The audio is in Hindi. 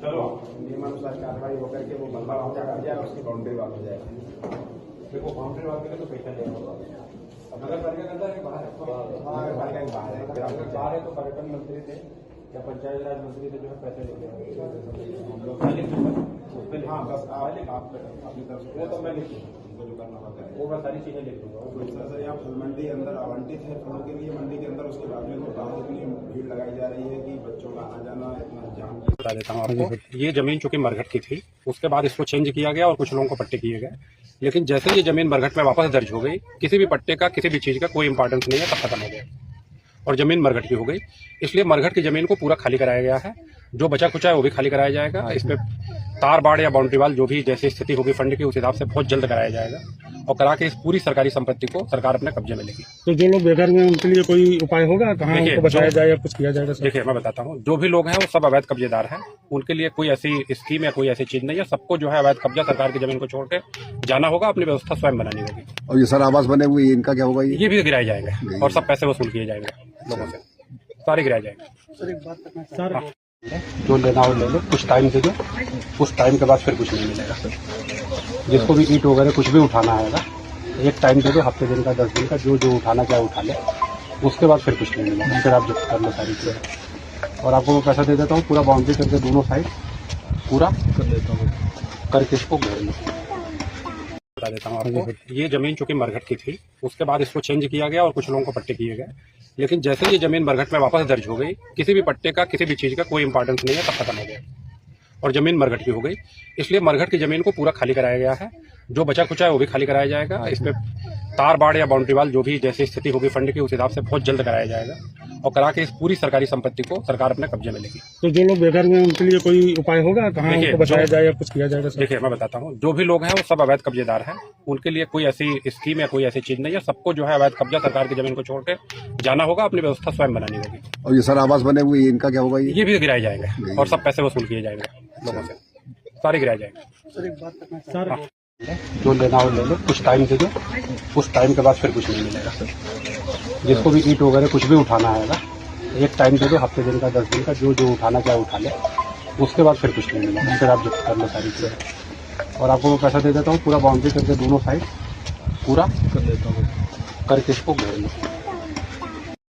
चलो नियमानुसार कार्रवाई होकर के वो बंदा पहुंचा कर जाए, उसकी बाउंड्री वाल हो जाए। देखो बाउंड्री वाल के तो पैसा लेना होगा। नगर पालिका करता है बाहर नगर पालिका के बाहर है, अगर बाहर है तो पर्यटन मंत्री से या पंचायत राज मंत्री से जो है पैसे लेते हैं हम लोग। हाँ बस अपनी तरफ से वो तो मैं लिख उनको जो करना होता है वो मैं सारी चीजें लिख दूंगा। सर यहाँ फल मंडी अंदर आवंटित है फलों के लिए मंडी के अंदर, उसके बाद में तो बाहर इतनी भीड़ लगाई जा रही है कि बच्चों का आना जाना इतना जाम। बता देता हूँ आपको, ये जमीन चूंकि मरघट की थी, उसके बाद इसको चेंज किया गया और कुछ लोगों को पट्टे किए गए। लेकिन जैसे ये जमीन मरघट में वापस दर्ज हो गई, किसी भी पट्टे का किसी भी चीज का कोई इंपॉर्टेंस नहीं है, सब खत्म हो गया और जमीन मरघट की हो गई। इसलिए मरघट की जमीन को पूरा खाली कराया गया है। जो बचा खुचा है वो भी खाली कराया जाएगा। इसमें तार बाड़ या बाउंड्री वाल जो भी जैसी स्थिति होगी फंड की, उस हिसाब से बहुत जल्द कराया जाएगा और करा के इस पूरी सरकारी संपत्ति को सरकार अपने कब्जे में लेगी। तो जो लोग बेघर में उनके लिए कोई उपाय होगा, कहाँ उनको बचाया जाए या कुछ किया जाएगा? देखिए मैं बताता हूँ, जो भी लोग हैं वो सब अवैध कब्जेदार हैं, उनके लिए कोई ऐसी स्कीम या कोई ऐसी चीज नहीं है। सबको जो है अवैध कब्जा सरकार की जमीन को छोड़ के जाना होगा, अपनी व्यवस्था स्वयं बनानी होगी। और ये सर आवास बने हुए इनका क्या होगा? ये भी गिराए जाएंगे और सब पैसे वसूल किए जाएंगे लोगों से, सारे गिराए जाएंगे। सर एक बात करना सर, जो लेना हो ले लो, कुछ टाइम दे दो, उस टाइम के बाद फिर कुछ नहीं मिलेगा। जिसको भी ईंट वगैरह कुछ भी उठाना है, एक टाइम दे दो, हफ्ते दिन का 10 दिन का, जो जो उठाना चाहे उठा ले, उसके बाद फिर कुछ नहीं मिलेगा। फिर आप जब्त कर लो सारी चीज़ें और आपको मैं पैसा दे देता हूँ। पूरा बाउंड्री करके दोनों साइड पूरा कर देता हूँ, करके इसको घेर लो। बता देता हूँ आपको, ये जमीन चूंकि मरघट की थी, उसके बाद इसको चेंज किया गया और कुछ लोगों को पट्टे किए गए। लेकिन जैसे ये जमीन मरघट में वापस दर्ज हो गई, किसी भी पट्टे का किसी भी चीज का कोई इंपॉर्टेंस नहीं है, सब खत्म हो गया और जमीन मरघट की हो गई। इसलिए मरघट की जमीन को पूरा खाली कराया गया है। जो बचा खुचा है वो भी खाली कराया जाएगा। इसमें तार बाड़ या बाउंड्री वाल जो भी जैसी स्थिति होगी फंड की, उस हिसाब से बहुत जल्द कराया जाएगा और करा के इस पूरी सरकारी संपत्ति को सरकार अपने कब्जे में लेगी। तो जो लोग बेघर में उनके लिए कोई उपाय होगा, कहाँ उनको बचाया जाए या कुछ किया जाएगा? देखिए मैं बताता हूँ, जो भी लोग हैं वो सब अवैध कब्जेदार हैं, उनके लिए कोई ऐसी स्कीम या कोई ऐसी चीज नहीं है। सबको जो है अवैध कब्जा सरकार की जमीन को छोड़ के जाना होगा, अपनी व्यवस्था स्वयं बनानी होगी। और ये सर आवास बने हुए इनका क्या होगा? ये भी गिराए जाएंगे और सब पैसे वसूल किए जाएंगे लोगों से, सारे गिराए जाएंगे। सर एक बात करना सर, जो लेना हो ले लो, कुछ टाइम दे दो, उस टाइम के बाद फिर कुछ नहीं मिलेगा। जिसको भी ईंट वगैरह कुछ भी उठाना है, एक टाइम दे दो, हफ्ते दिन का 10 दिन का, जो जो उठाना चाहे उठा ले, उसके बाद फिर कुछ नहीं मिलेगा। फिर आप जब्त कर लो सारी चीज़ें और आपको मैं पैसा दे देता हूँ। पूरा बाउंड्री करके दोनों साइड पूरा कर देता हूँ, करके इसको घेर लो।